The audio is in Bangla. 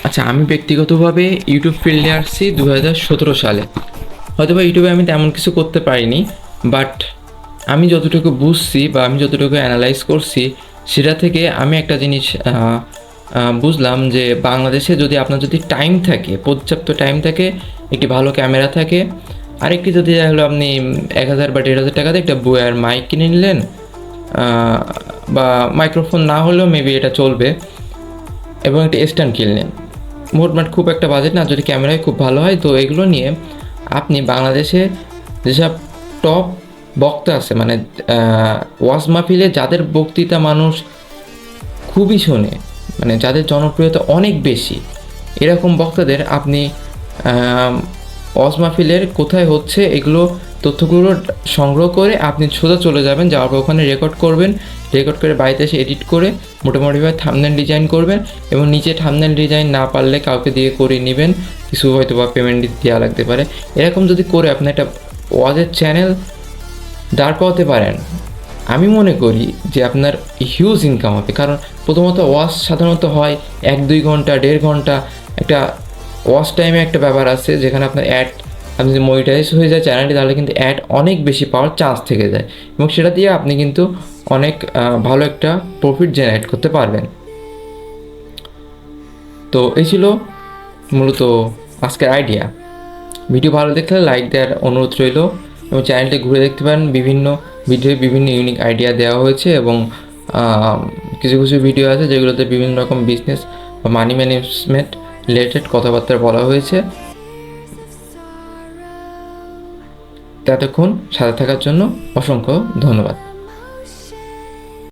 আচ্ছা, আমি ব্যক্তিগতভাবে ইউটিউব ফিল্ডে আসছি 2017 সালে। হয়তোবা ইউটিউবে আমি তেমন কিছু করতে পারিনি, বাট আমি যতটুকু বুঝছি বা আমি যতটুকু অ্যানালাইজ করছি সেটা থেকে আমি একটা জিনিস বুঝলাম যে বাংলাদেশে যদি আপনার যদি টাইম থাকে, পর্যাপ্ত টাইম থাকে, একটি ভালো ক্যামেরা থাকে, আরেকটি যদি হলো আপনি 1,000 বা 1,500 টাকাতে একটা বয়ার মাইক কিনে নিলেন, বা মাইক্রোফোন না হলেও মেবি এটা চলবে, এবং একটা স্ট্যান্ড কিনলেন, মোটমাট খুব একটা বাজেট না, যদি ক্যামেরায় খুব ভালো হয়, তো এগুলো নিয়ে আপনি বাংলাদেশে যেসব টপ বক্তা আছে, মানে ওয়াজ মাহফিলে যাদের বক্তৃতা মানুষ খুবই শোনে, মানে যাদের জনপ্রিয়তা অনেক বেশি, এরকম বক্তাদের আপনি ওয়াজ মাহফিলের কোথায় হচ্ছে এগুলো তথ্যগুলো সংগ্রহ করে আপনি সোজা চলে যাবেন, যাওয়ার পর ওখানে রেকর্ড করবেন, রেকর্ড করে বাড়িতে এসে এডিট করে মোটামুটিভাবে থাম্বনেল ডিজাইন করবেন, এবং নিচে থাম্বনেল ডিজাইন না পারলে কাউকে দিয়ে করে নেবেন, কিছু হয়তো বা পেমেন্ট দেওয়া লাগতে পারে। এরকম যদি করে আপনি একটা ওয়াজের চ্যানেল দাঁড় করাতে পারেন, আমি মনে করি যে আপনার হিউজ ইনকাম হবে। কারণ প্রথমত ওয়াচ সাধারণত হয় 1-2 ঘন্টা, 1.5 ঘন্টা, একটা ওয়াচ টাইমে একটা ব্যাপার আছে যেখানে আপনার অ্যাড, আপনি যদি মনিটাইজ হয়ে যায় চ্যানেলটি, তাহলে কিন্তু অ্যাড অনেক বেশি পাওয়ার চান্স থেকে যায়, এবং সেটা দিয়ে আপনি কিন্তু অনেক ভালো একটা প্রফিট জেনারেট করতে পারবেন। তো এই ছিল মূলত আজকের আইডিয়া। ভিডিও ভালো দেখলে লাইক দেওয়ার অনুরোধ রইল, এবং চ্যানেলটি ঘুরে দেখতে পারেন, বিভিন্ন ভিডিওয়ে বিভিন্ন ইউনিক আইডিয়া দেওয়া হয়েছে, এবং কিছু কিছু ভিডিও আছে যেগুলোতে বিভিন্ন রকম বিজনেস বা মানি ম্যানেজমেন্ট রিলেটেড কথাবার্তা বলা হয়েছে। ততক্ষণ সাথে থাকার জন্য অসংখ্য ধন্যবাদ।